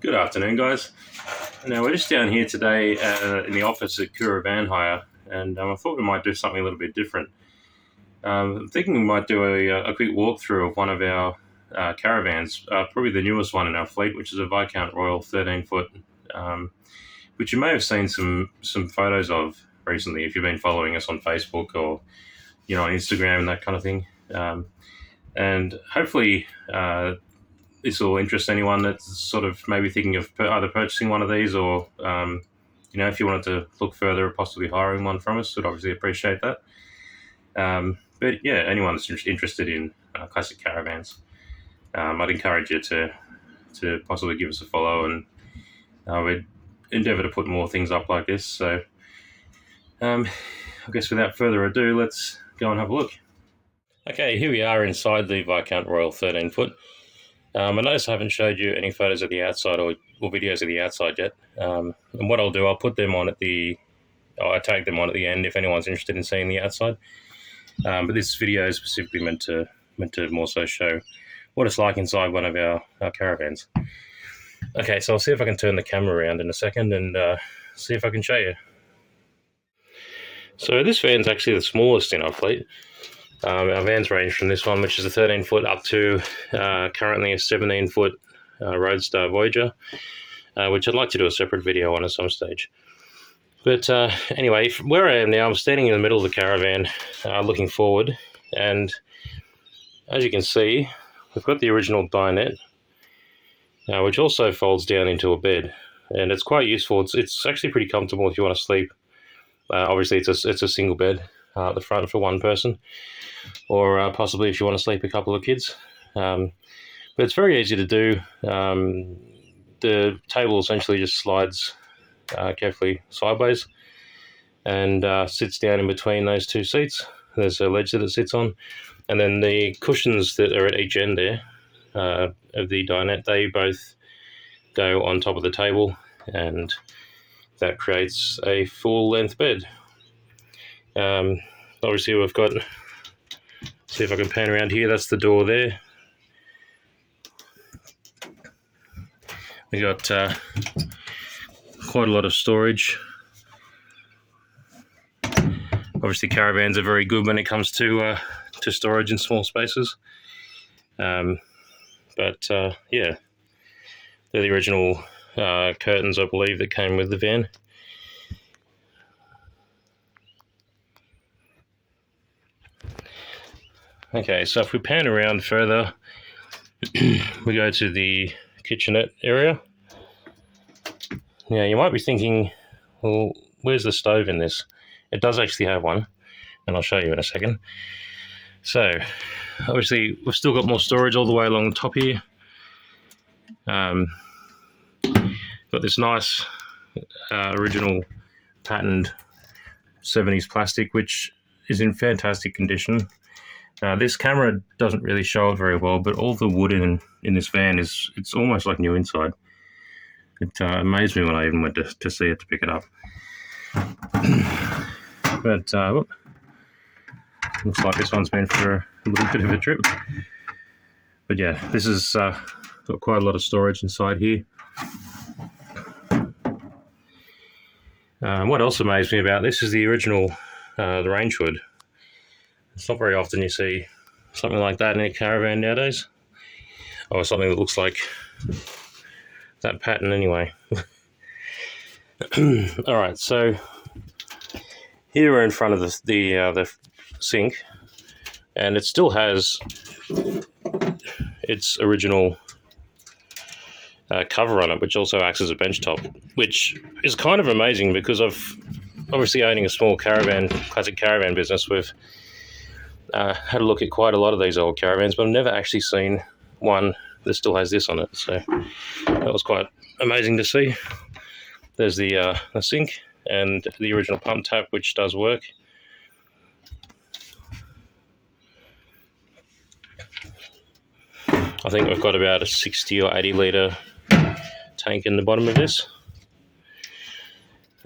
Good afternoon, guys. Now, we're just down here today in the office at Koora Van Hire, and I thought we might do something a little bit different. I'm thinking we might do a quick walkthrough of one of our caravans, probably the newest one in our fleet, which is a Viscount Royal 13-foot, which you may have seen some photos of recently if you've been following us on Facebook or on Instagram and that kind of thing. And hopefully this will interest anyone that's sort of maybe thinking of either purchasing one of these or, if you wanted to look further at possibly hiring one from us, would obviously appreciate that. But yeah, anyone that's interested in classic caravans, I'd encourage you to possibly give us a follow, and we'd endeavour to put more things up like this. So I guess without further ado, let's go and have a look. Okay, here we are inside the Viscount Royal 13-foot. I notice I haven't showed you any photos of the outside or videos of the outside yet. And what I'll do, I'll put them on I tag them on at the end if anyone's interested in seeing the outside. But this video is specifically meant to more so show what it's like inside one of our caravans. Okay, so I'll see if I can turn the camera around in a second and see if I can show you. So this van's actually the smallest in our fleet. Our vans range from this one, which is a 13-foot, up to currently a 17-foot Roadstar Voyager, which I'd like to do a separate video on at some stage. But anyway, where I am now, I'm standing in the middle of the caravan looking forward, and as you can see, we've got the original dinette, which also folds down into a bed, and it's quite useful. It's actually pretty comfortable if you want to sleep. Obviously, it's a single bed at the front for one person, or possibly if you want to sleep a couple of kids. But it's very easy to do. The table essentially just slides carefully sideways and sits down in between those two seats. There's a ledge that it sits on, and then the cushions that are at each end there of the dinette, they both go on top of the table, and that creates a full-length bed. Obviously, we've got, see if I can pan around here, that's the door there. We got quite a lot of storage. Obviously, caravans are very good when it comes to storage in small spaces. Yeah, they're the original curtains, I believe, that came with the van. Okay, so if we pan around further, we go to the kitchenette area. Now, you might be thinking, well, where's the stove in this? It does actually have one, and I'll show you in a second. So, obviously, we've still got more storage all the way along the top here. Got this nice original patterned 70s plastic, which is in fantastic condition. This camera doesn't really show it very well, but all the wood in this van it's almost like new inside. It amazed me when I even went to see it to pick it up. But looks like this one's been for a little bit of a trip. But yeah, this is got quite a lot of storage inside here. What else amazed me about this is the original the range hood. It's not very often you see something like that in a caravan nowadays, or something that looks like that pattern anyway. All right, so here we're in front of the sink, and it still has its original cover on it, which also acts as a bench top, which is kind of amazing because I've obviously owning a small classic caravan business. We've had a look at quite a lot of these old caravans, but I've never actually seen one that still has this on it. So that was quite amazing to see. There's the sink and the original pump tap, which does work. I think we've got about a 60 or 80 litre tank in the bottom of this.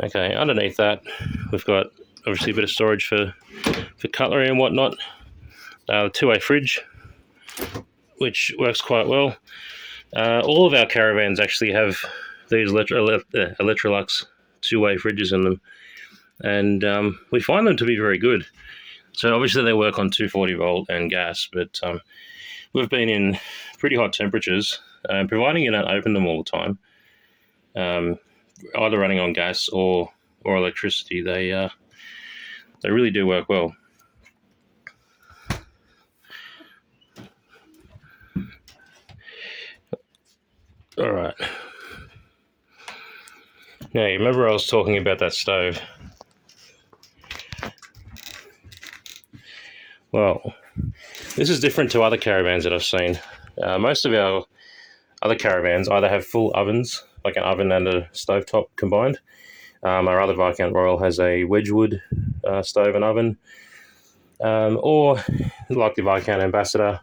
Okay, underneath that, we've got obviously a bit of storage for cutlery and whatnot. The two-way fridge, which works quite well. All of our caravans actually have these Electrolux two-way fridges in them, and we find them to be very good. So obviously they work on 240 volt and gas, but we've been in pretty hot temperatures, providing you don't open them all the time, either running on gas or electricity. They really do work well. All right. Now, you remember I was talking about that stove? Well, this is different to other caravans that I've seen. Most of our other caravans either have full ovens, like an oven and a stovetop combined. Our other Viscount Royal has a Wedgwood stove and oven, or like the Viscount Ambassador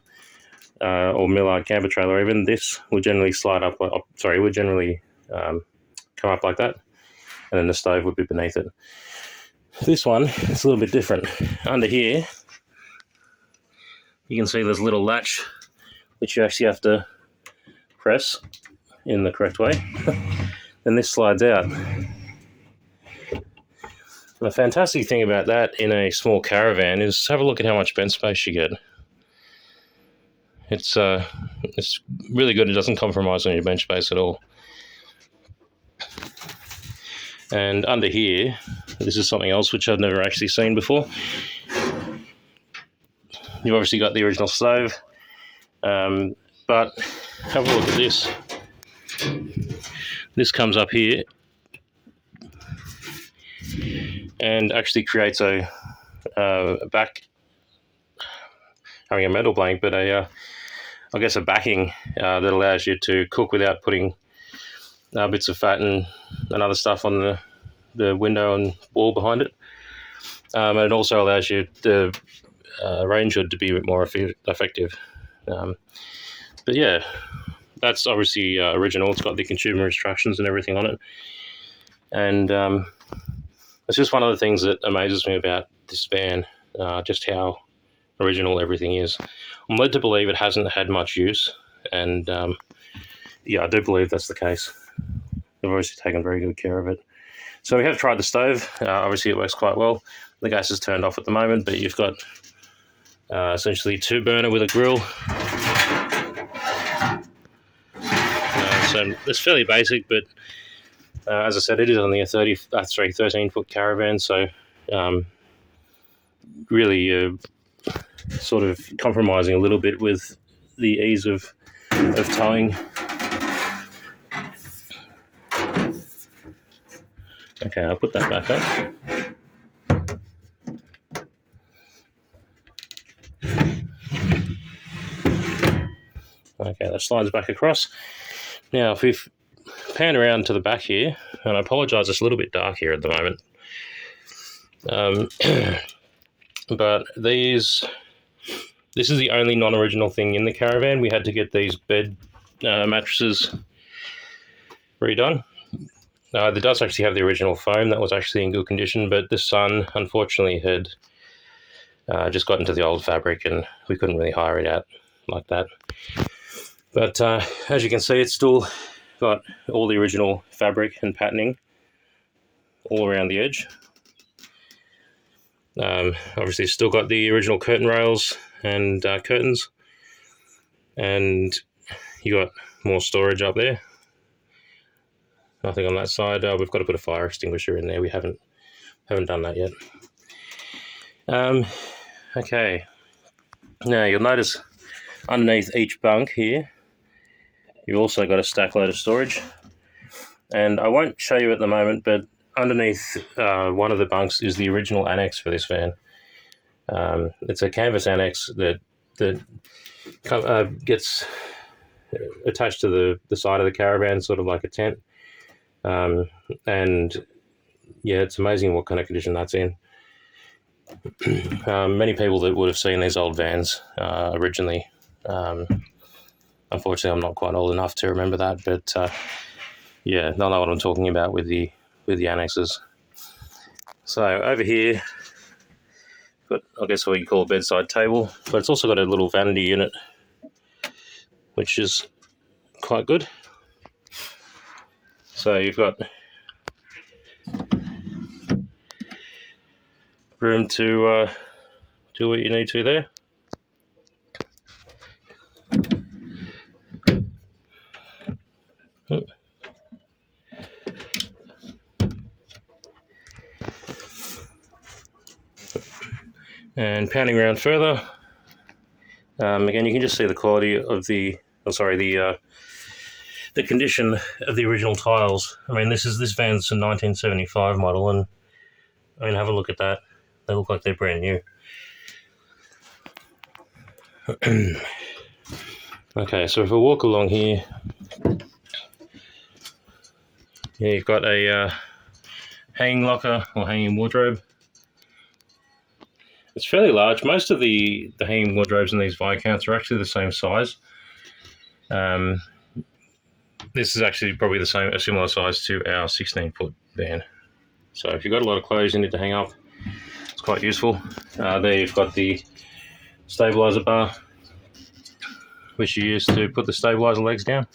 or Millard camper trailer, even this would generally would generally come up like that, and then the stove would be beneath it. This one is a little bit different. Under here, you can see there's a little latch which you actually have to press in the correct way. Then this slides out. The fantastic thing about that in a small caravan is have a look at how much bench space you get. It's really good. It doesn't compromise on your bench space at all. And under here, this is something else which I've never actually seen before. You've obviously got the original stove, but have a look at this. This comes up here and actually creates a back, having a metal blank, but I guess a backing that allows you to cook without putting bits of fat and other stuff on the window and wall behind it. And it also allows you the range hood to be a bit more effective. But yeah, that's obviously original. It's got the consumer instructions and everything on it. And it's just one of the things that amazes me about this van, just how original everything is. I'm led to believe it hasn't had much use, and yeah, I do believe that's the case. They've obviously taken very good care of it. So we have tried the stove. Obviously, it works quite well. The gas is turned off at the moment, but you've got essentially 2-burner with a grill. So it's fairly basic, but as I said, it is only a 13-foot caravan, so really sort of compromising a little bit with the ease of towing. Okay, I'll put that back up. Okay, that slides back across. Now, if we pan around to the back here, and I apologise, it's a little bit dark here at the moment. But this is the only non-original thing in the caravan. We had to get these bed mattresses redone. It does actually have the original foam that was actually in good condition, but the sun, unfortunately, had just got into the old fabric and we couldn't really hire it out like that. But as you can see, it's still got all the original fabric and patterning all around the edge. Obviously, it's still got the original curtain rails and curtains, and you got more storage up there. Nothing on that side. We've got to put a fire extinguisher in there. We haven't done that yet. Okay. Now you'll notice underneath each bunk here, you've also got a stack load of storage. And I won't show you at the moment, but underneath one of the bunks is the original annex for this van. It's a canvas annex that gets attached to the side of the caravan, sort of like a tent. And yeah, it's amazing what kind of condition that's in. Many people that would have seen these old vans originally. Unfortunately, I'm not quite old enough to remember that, but yeah, they'll know what I'm talking about with the annexes. So over here, got, I guess what you call a bedside table, but it's also got a little vanity unit, which is quite good. So you've got room to do what you need to there. And pounding around further, again you can just see the quality of the condition of the original tiles. I mean, this van's a 1975 model, and I mean, have a look at that. They look like they're brand new. Okay, so if I walk along here, yeah, you've got a hanging locker or hanging wardrobe. It's fairly large. Most of the hanging wardrobes in these Viscounts are actually the same size. This is actually probably a similar size to our 16-foot van. So if you've got a lot of clothes you need to hang up, it's quite useful. There you've got the stabilizer bar, which you use to put the stabilizer legs down.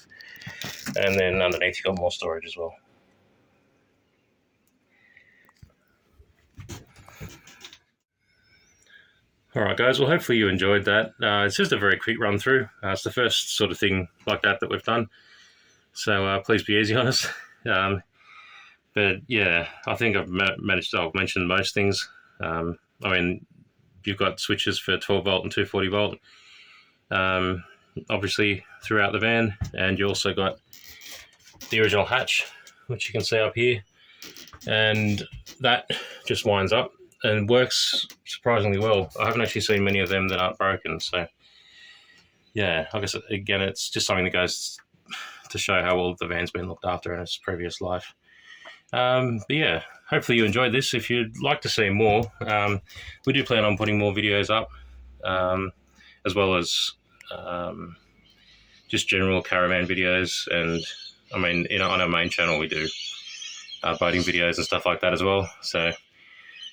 And then underneath you've got more storage as well. Alright guys, well hopefully you enjoyed that. It's just a very quick run through. It's the first sort of thing like that we've done. So please be easy on us. But yeah, I think I've mentioned most things. I mean, you've got switches for 12 volt and 240 volt, obviously throughout the van, and you also got the original hatch, which you can see up here, and that just winds up and works surprisingly well. I haven't actually seen many of them that aren't broken, so yeah, I guess again it's just something that goes to show how well the van's been looked after in its previous life. But yeah, hopefully you enjoyed this. If you'd like to see more, we do plan on putting more videos up, as well as just general caravan videos. And I mean, on our main channel we do boating videos and stuff like that as well. So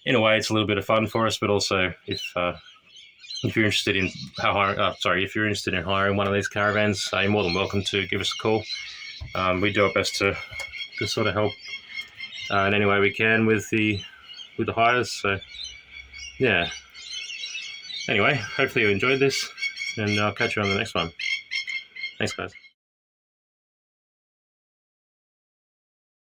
in a way it's a little bit of fun for us, but also if you're interested in if you're interested in hiring one of these caravans, you're more than welcome to give us a call. We do our best to sort of help in any way we can with the hires. So yeah. Anyway, hopefully you enjoyed this, and I'll catch you on the next one. Thanks guys.